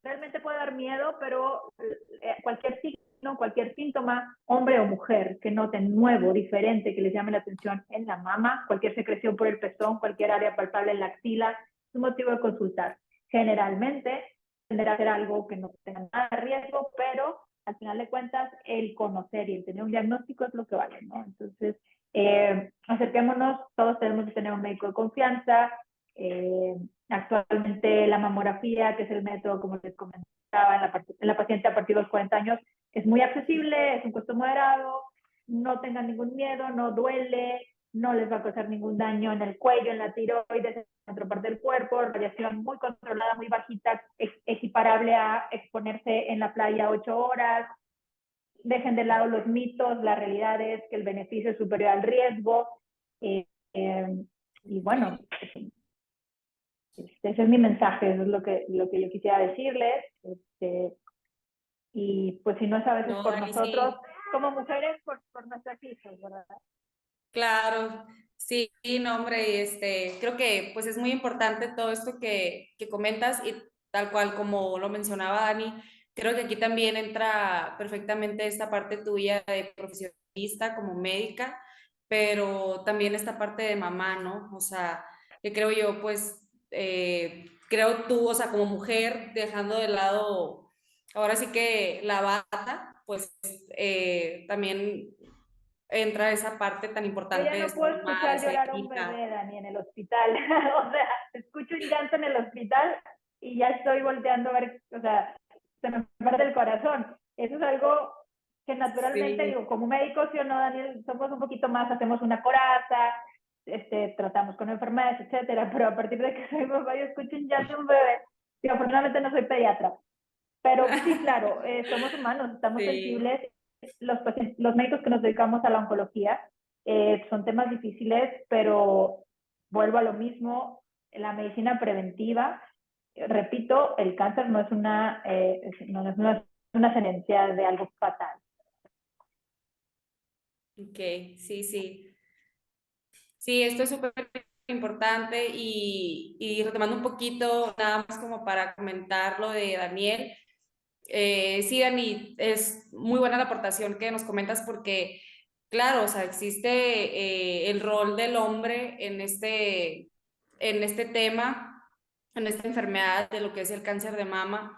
Realmente puede dar miedo, pero cualquier signo, cualquier síntoma, hombre o mujer, que noten nuevo, diferente, que les llame la atención en la mama, cualquier secreción por el pezón, cualquier área palpable en la axila, es un motivo de consultar. Generalmente tendrá a ser algo que no tenga nada de riesgo, pero al final de cuentas el conocer y el tener un diagnóstico es lo que vale, ¿no? Entonces, acerquémonos, todos tenemos que tener un médico de confianza. eh, Actualmente la mamografía, que es el método, como les comentaba, en la paciente a partir de los 40 años, es muy accesible, es un costo moderado, no tengan ningún miedo, no duele, no les va a causar ningún daño en el cuello, en la tiroides, en otra parte del cuerpo, radiación muy controlada, muy bajita, equiparable a exponerse en la playa 8 horas. Dejen de lado los mitos, la realidad es que el beneficio es superior al riesgo. Eh, eh, y bueno, ese es mi mensaje, eso es lo que yo quisiera decirles. Y pues si no es a veces No, por Dani, nosotros, sí, como mujeres, por nuestras hijas, ¿verdad? claro, sí, no, hombre, creo que pues es muy importante todo esto que comentas y tal cual como lo mencionaba Dani, creo que aquí también entra perfectamente esta parte tuya de profesionista como médica, pero también esta parte de mamá, ¿no? O sea, que creo yo, pues, creo tú, o sea, como mujer, dejando de lado, ahora sí que la bata, pues también entra esa parte tan Yo ya importante de no ser puedo mamá, de escuchar ser llorar a un hija. bebé, Dani, en el hospital. O sea, escucho un llanto en el hospital y ya estoy volteando a ver, o sea, se me parte el corazón. Eso es algo que naturalmente, Sí, digo, como médicos, sí o no, Daniel, somos un poquito más, hacemos una coraza, tratamos con enfermedades, etcétera, pero a partir de que soy mamá, yo escucho un llanto de un bebé. Digo, afortunadamente no soy pediatra, pero sí, claro, somos humanos, estamos sí, sensibles. Los médicos que nos dedicamos a la oncología, son temas difíciles, pero vuelvo a lo mismo, la medicina preventiva, repito, el cáncer no es una sentencia de algo fatal. ok, sí, sí. Sí, esto es súper importante y retomando un poquito, nada más como para comentar lo de Daniel. Sí, Dani, es muy buena la aportación que nos comentas porque, claro, o sea, existe el rol del hombre en este tema, en esta enfermedad de lo que es el cáncer de mama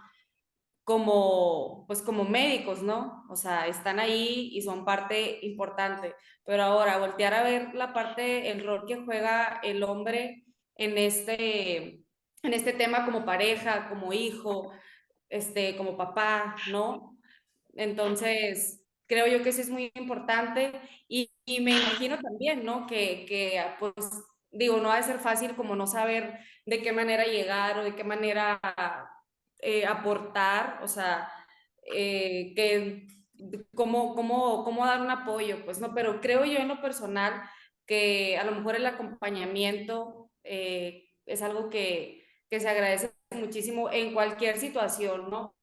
como, pues como médicos, ¿no? O sea, están ahí y son parte importante. Pero ahora, voltear a ver la parte, el rol que juega el hombre en este tema como pareja, como hijo, como papá, ¿no? Entonces, creo yo que eso es muy importante y me imagino también, ¿no? Pues, digo, no ha de ser fácil como no saber de qué manera llegar o de qué manera aportar, o sea, cómo dar un apoyo, pues, ¿no? Pero creo yo en lo personal que a lo mejor el acompañamiento es algo que se agradece muchísimo en cualquier situación, ¿no?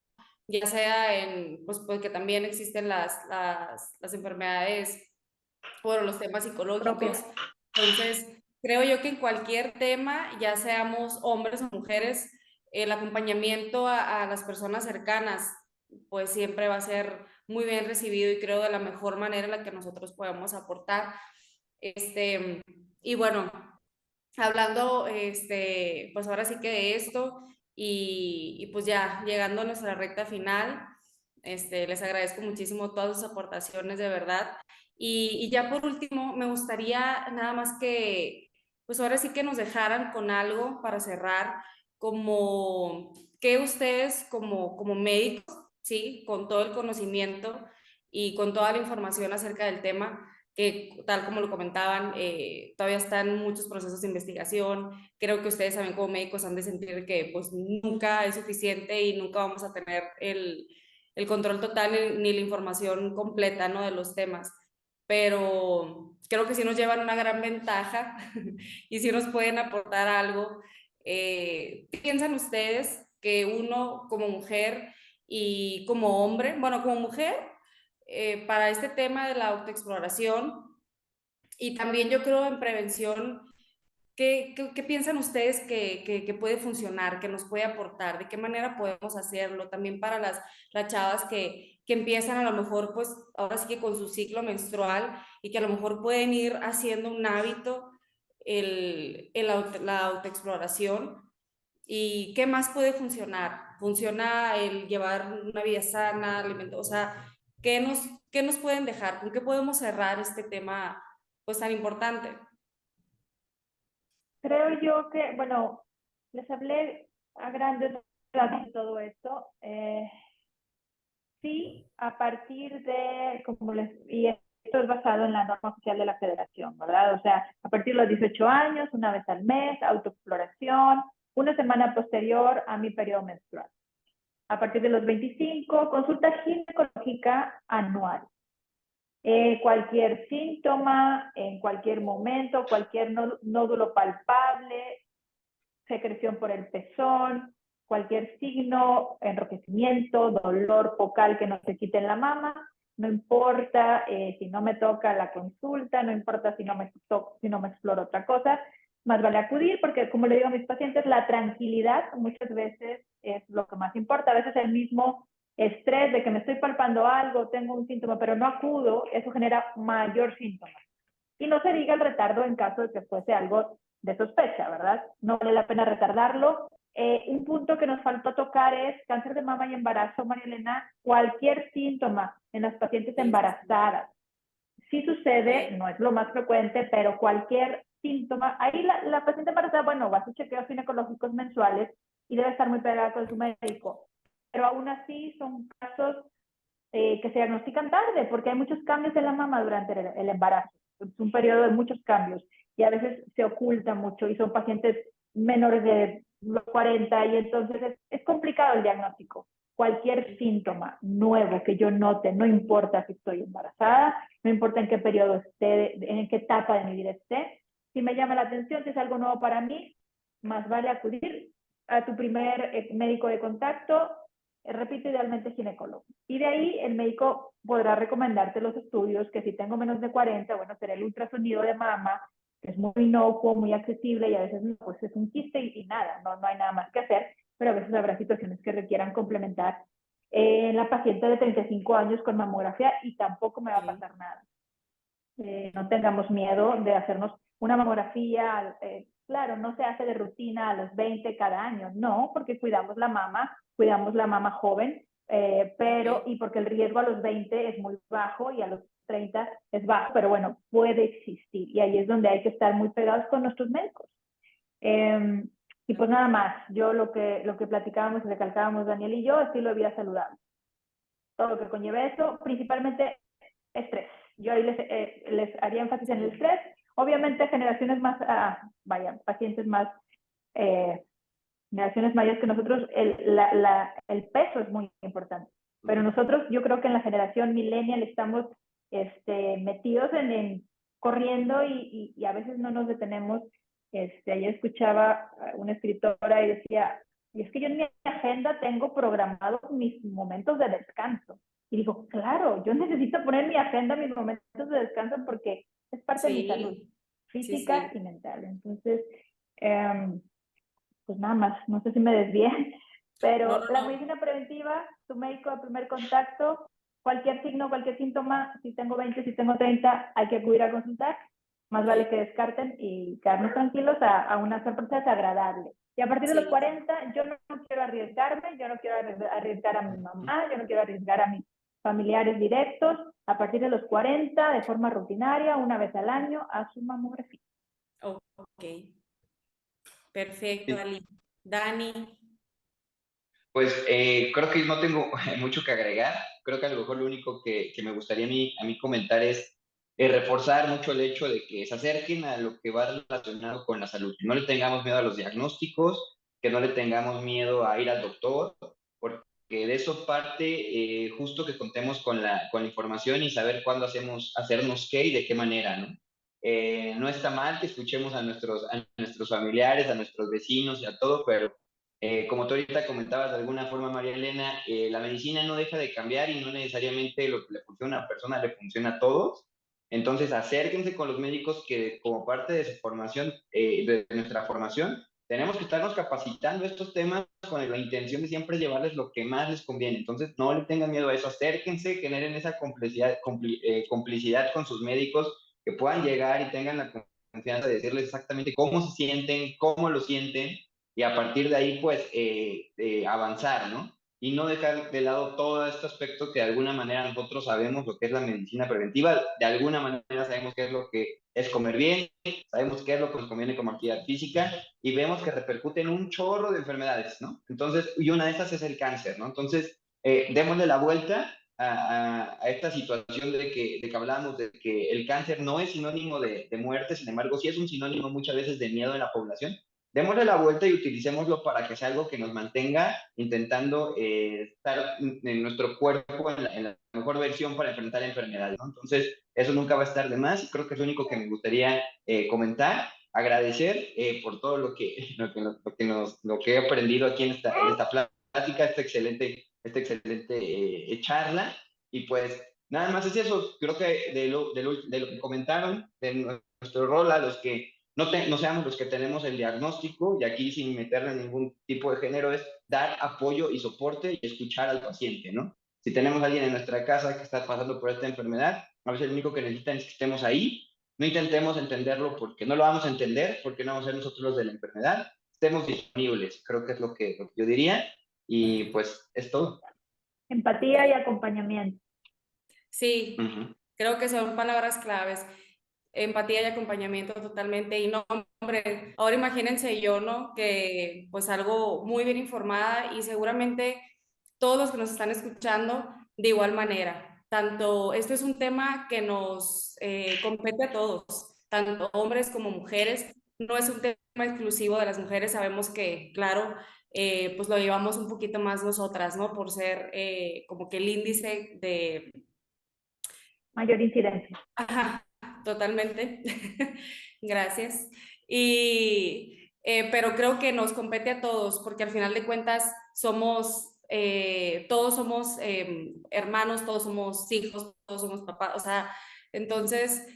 Ya sea en, pues porque también existen las enfermedades por los temas Propio. psicológicos. Entonces, creo yo que en cualquier tema, ya seamos hombres o mujeres, el acompañamiento a las personas cercanas, pues siempre va a ser muy bien recibido y creo de la mejor manera en la que nosotros podemos aportar. Y bueno, hablando, pues ahora sí que de esto y pues ya llegando a nuestra recta final, les agradezco muchísimo todas sus aportaciones, de verdad. Y ya por último, me gustaría nada más que, pues ahora sí que nos dejaran con algo para cerrar, como que ustedes como médicos, ¿sí? Con todo el conocimiento y con toda la información acerca del tema, que tal como lo comentaban, todavía están muchos procesos de investigación. Creo que ustedes también como médicos han de sentir que pues nunca es suficiente y nunca vamos a tener el control total ni la información completa, ¿no? De los temas. Pero creo que sí nos llevan una gran ventaja y sí nos pueden aportar algo. ¿Qué piensan ustedes que uno como mujer y como hombre, bueno, como mujer, para este tema de la autoexploración y también yo creo en prevención, qué piensan ustedes que puede funcionar, que nos puede aportar? ¿De qué manera podemos hacerlo? También para las chavas que empiezan a lo mejor, pues ahora sí que con su ciclo menstrual y que a lo mejor pueden ir haciendo un hábito la autoexploración. ¿Y qué más puede funcionar? ¿Funciona el llevar una vida sana, alimento? O sea, ¿qué qué nos pueden dejar? ¿Con qué podemos cerrar este tema pues tan importante? Creo yo que, bueno, les hablé a grandes rasgos de todo esto. Sí, a partir de, y esto es basado en la norma oficial de la Federación, ¿verdad? O sea, a partir de los 18 años, una vez al mes, autoexploración, una semana posterior a mi periodo menstrual. A partir de los 25, consulta ginecológica anual. Cualquier síntoma, en cualquier momento, cualquier nódulo palpable, secreción por el pezón, cualquier signo, enrojecimiento, dolor focal que no se quite en la mama, no importa si no me toca la consulta, no importa si no me exploro otra cosa, más vale acudir porque, como le digo a mis pacientes, la tranquilidad muchas veces es lo que más importa. A veces el mismo estrés de que me estoy palpando algo, tengo un síntoma, pero no acudo, eso genera mayor síntoma. Y no se diga el retardo en caso de que fuese algo de sospecha, ¿verdad? No vale la pena retardarlo. Un punto que nos faltó tocar es cáncer de mama y embarazo, María Elena, cualquier síntoma en las pacientes Sí, sí, embarazadas. Sí sucede, sí. no es lo más frecuente, pero cualquier síntoma, ahí la paciente embarazada, bueno, va a sus chequeos ginecológicos mensuales y debe estar muy pegada con su médico, pero aún así son casos que se diagnostican tarde, porque hay muchos cambios en la mama durante el embarazo. Es un periodo de muchos cambios y a veces se oculta mucho y son pacientes menores de los 40 y entonces es complicado el diagnóstico. Cualquier síntoma nuevo que yo note, no importa si estoy embarazada, no importa en qué periodo esté, en qué etapa de mi vida esté, si me llama la atención, si es algo nuevo para mí, más vale acudir a tu primer médico de contacto, repito, idealmente ginecólogo. Y de ahí el médico podrá recomendarte los estudios, que si tengo menos de 40, bueno, será el ultrasonido de mama, que es muy inocuo, muy accesible y a veces pues es un quiste y nada, no hay nada más que hacer, pero a veces habrá situaciones que requieran complementar la paciente de 35 años con mamografía y tampoco me va a Sí. pasar nada. No tengamos miedo de hacernos una mamografía, claro, no se hace de rutina a los 20 cada año, no, porque cuidamos la mama joven, pero, Ok. y porque el riesgo a los 20 es muy bajo y a los 30 es bajo, pero bueno, puede existir y ahí es donde hay que estar muy pegados con nuestros médicos. Eh, y pues nada más, yo lo que platicábamos y recalcábamos Daniel y yo, estilo de vida saludable. Todo lo que conlleva eso, principalmente estrés. Yo ahí les haría énfasis en el Sí. estrés. Obviamente generaciones más, pacientes más, eh, generaciones mayores que nosotros, el peso es muy importante. Pero nosotros, yo creo que en la generación millennial estamos metidos corriendo y a veces no nos detenemos. Ayer escuchaba a una escritora y decía, y es que yo en mi agenda tengo programados mis momentos de descanso. Y digo, claro, yo necesito poner en mi agenda mis momentos de descanso porque es parte de mi salud Sí, sí, física sí. y mental. Entonces, pues nada más, no sé si me desvié, No, pero no, la no. medicina preventiva, tu médico de primer contacto, cualquier signo, cualquier síntoma, si tengo 20, si tengo 30, hay que acudir a consultar. Más Ok, vale que descarten y quedarnos tranquilos a una sorpresa agradable. Y a partir de los sí. 40, yo no quiero arriesgarme, yo no quiero arriesgar a mi mamá, yo no quiero arriesgar a mis familiares directos. A partir de los 40, de forma rutinaria, una vez al año, a su mamografía. Ok, perfecto, Ali. Dani, Pues creo que no tengo mucho que agregar. Creo que a lo mejor lo único que me gustaría a mí comentar es reforzar mucho el hecho de que se acerquen a lo que va relacionado con la salud. Que no le tengamos miedo a los diagnósticos, que no le tengamos miedo a ir al doctor, porque de eso parte justo que contemos con la información y saber cuándo hacernos qué y de qué manera, ¿no? No está mal que escuchemos a nuestros familiares, a nuestros vecinos y a todo, pero como tú ahorita comentabas de alguna forma, María Elena, la medicina no deja de cambiar y no necesariamente lo que le funciona a una persona le funciona a todos. Entonces, acérquense con los médicos que como parte de su formación, de nuestra formación, tenemos que estarnos capacitando estos temas con la intención de siempre llevarles lo que más les conviene. Entonces, no le tengan miedo a eso, acérquense, generen esa complicidad con sus médicos, que puedan llegar y tengan la confianza de decirles exactamente cómo se sienten, cómo lo sienten, y a partir de ahí, pues, avanzar, ¿no? Y no dejar de lado todo este aspecto que de alguna manera nosotros sabemos lo que es la medicina preventiva, de alguna manera sabemos qué es lo que es comer bien, sabemos qué es lo que nos conviene como actividad física y vemos que repercute en un chorro de enfermedades, ¿no? Entonces, y una de esas es el cáncer, ¿no? Entonces, démosle la vuelta a esta situación de que hablábamos de que el cáncer no es sinónimo de muerte, sin embargo, sí es un sinónimo muchas veces de miedo en la población. Démosle la vuelta y utilicémoslo para que sea algo que nos mantenga intentando estar en nuestro cuerpo en la mejor versión para enfrentar enfermedades, ¿no? Entonces, eso nunca va a estar de más y creo que es lo único que me gustaría comentar. Agradecer por todo lo que he aprendido aquí en esta plática, esta excelente charla. Y pues nada más es eso. Creo que de lo que comentaron, de nuestro rol a los que no seamos los que tenemos el diagnóstico, y aquí sin meterle ningún tipo de género, es dar apoyo y soporte y escuchar al paciente, ¿no? Si tenemos a alguien en nuestra casa que está pasando por esta enfermedad, a veces lo único que necesitan es que estemos ahí. No intentemos entenderlo porque no lo vamos a entender, porque no vamos a ser nosotros los de la enfermedad. Estemos disponibles, creo que es lo que yo diría. Y pues es todo. Empatía y acompañamiento. sí, Ujú. creo que son palabras claves. Empatía y acompañamiento totalmente. Y no, hombre, ahora imagínense yo, ¿no? Que pues algo muy bien informada y seguramente todos los que nos están escuchando de igual manera. Tanto, esto es un tema que nos compete a todos, tanto hombres como mujeres. No es un tema exclusivo de las mujeres. Sabemos que, claro, pues lo llevamos un poquito más nosotras, ¿no? Por ser como que el índice de... Mayor incidencia. Ajá, totalmente. Gracias. Y, pero creo que nos compete a todos, porque al final de cuentas todos somos hermanos, todos somos hijos, todos somos papás, o sea, entonces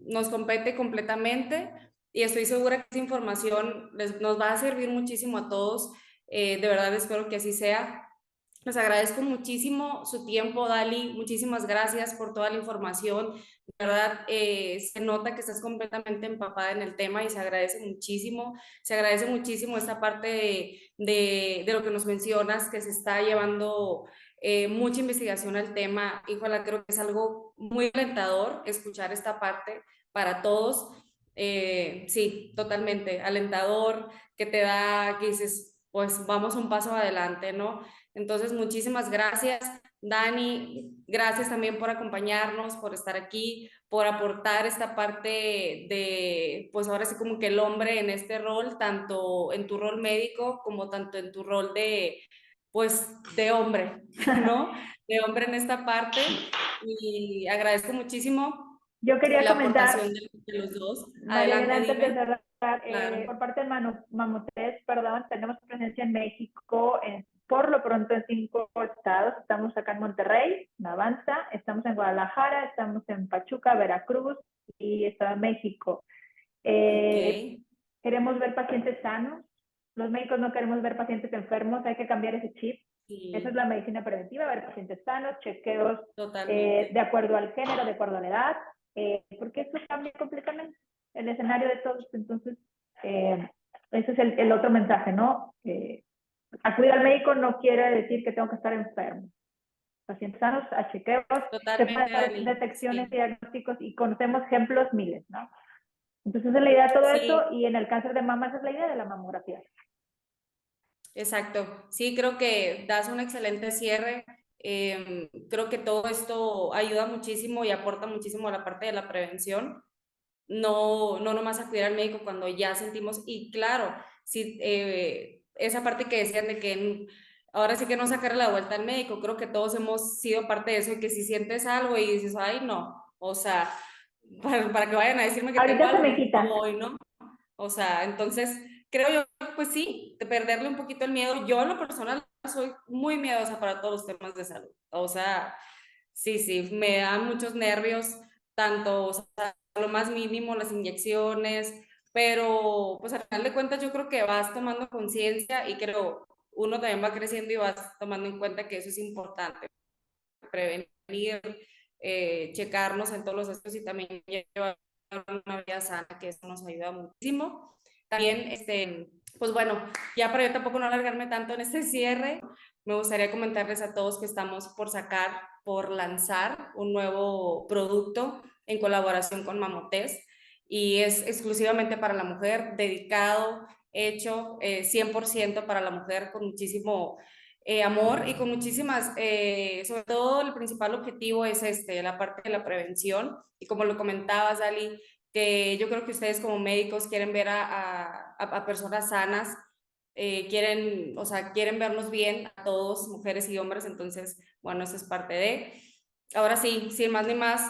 nos compete completamente y estoy segura que esa información nos va a servir muchísimo a todos. De verdad espero que así sea. Les agradezco muchísimo su tiempo, Dali. Muchísimas gracias por toda la información. De verdad, se nota que estás completamente empapada en el tema y se agradece muchísimo. Se agradece muchísimo esta parte de lo que nos mencionas, que se está llevando mucha investigación al tema. Híjole, creo que es algo muy alentador escuchar esta parte para todos. Sí, totalmente alentador, que te da, que dices, pues vamos un paso adelante, ¿no? Entonces, muchísimas gracias, Dani. Gracias también por acompañarnos, por estar aquí, por aportar esta parte de, pues ahora sí como que el hombre en este rol, tanto en tu rol médico como tanto en tu rol de, pues, de hombre, ¿no? De hombre en esta parte. Y agradezco muchísimo Yo quería la aportación comentar, de los dos. María Elena, Adelante, antes de dime. cerrar, Claro. por parte de Mamotest, perdón, tenemos presencia en México, en por lo pronto en 5 estados. Estamos acá en Monterrey, en Avanza, estamos en Guadalajara, estamos en Pachuca, Veracruz y Estado de México. Ok. Queremos ver pacientes sanos. Los médicos no queremos ver pacientes enfermos, hay que cambiar ese chip. Esa es Sí, la medicina preventiva, ver pacientes sanos, chequeos de totalmente. acuerdo al género, de acuerdo a la edad, porque esto cambia completamente el escenario de todos. Entonces, ese es el otro mensaje, ¿no? Acudir al médico no quiere decir que tengo que estar enfermo. Pacientes sanos, a chequeos, se pueden Totalmente, hacer Dani. detecciones, Sí, diagnósticos y conocemos ejemplos miles, ¿no? Entonces, esa es la idea de todo sí. eso y en el cáncer de mama esa es la idea de la mamografía. Exacto, sí, creo que das un excelente cierre. Creo que todo esto ayuda muchísimo y aporta muchísimo a la parte de la prevención. No, no nomás acudir al médico cuando ya sentimos, y claro, sí, esa parte que decían de que ahora sí que no sacarle la vuelta al médico, creo que todos hemos sido parte de eso, y que si sientes algo y dices, ay, no, o sea, para que vayan a decirme que tengo Ahorita se algo, me mejor no quita. voy, ¿no? O sea, entonces creo yo, pues sí, de perderle un poquito el miedo. Yo en lo personal soy muy miedosa para todos los temas de salud. O sea, sí, sí, me dan muchos nervios, tanto, o sea, lo más mínimo, las inyecciones, pero pues al final de cuentas yo creo que vas tomando conciencia, y creo uno también va creciendo y vas tomando en cuenta que eso es importante, prevenir, checarnos en todos los aspectos y también llevar una vida sana, que eso nos ayuda muchísimo. También, pues bueno, ya para yo tampoco no alargarme tanto en este cierre, me gustaría comentarles a todos que estamos por lanzar un nuevo producto en colaboración con Mamotest, y es exclusivamente para la mujer, dedicado, hecho 100% para la mujer, con muchísimo amor y con muchísimas, sobre todo el principal objetivo es la parte de la prevención, y como lo comentabas, Ali, que yo creo que ustedes como médicos quieren ver a personas sanas, quieren, o sea, quieren vernos bien a todos, mujeres y hombres. Entonces, bueno, eso es parte de. Ahora sí, sin más ni más,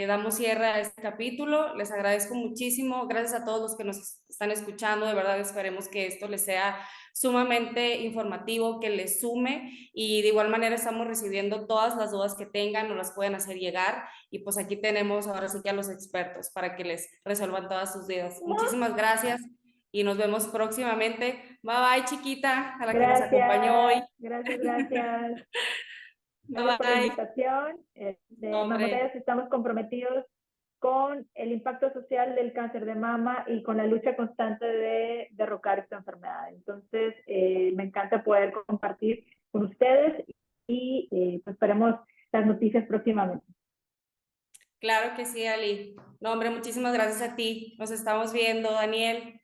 damos cierre a este capítulo. Les agradezco muchísimo. Gracias a todos los que nos están escuchando. De verdad, esperemos que esto les sea sumamente informativo, que les sume, y de igual manera estamos recibiendo todas las dudas que tengan, nos las pueden hacer llegar, y pues aquí tenemos ahora sí que a los expertos para que les resuelvan todas sus dudas. Muchísimas gracias y nos vemos próximamente. Bye bye, chiquita, a la que nos acompañó hoy. Gracias, gracias, gracias. Gracias Bye por la bye. invitación. No, Mamoteas, hombre. estamos comprometidos con el impacto social del cáncer de mama y con la lucha constante de derrocar esta enfermedad. Entonces, me encanta poder compartir con ustedes y pues esperemos las noticias próximamente. Claro que sí, Ali. No, hombre, muchísimas gracias a ti. Nos estamos viendo, Daniel.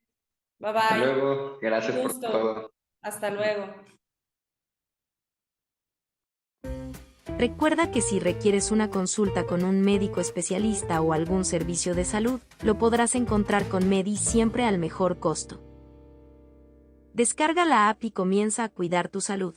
Bye Hasta bye. luego, Un gracias por gusto. todo. Hasta luego. Recuerda que si requieres una consulta con un médico especialista o algún servicio de salud, lo podrás encontrar con Medi siempre al mejor costo. Descarga la app y comienza a cuidar tu salud.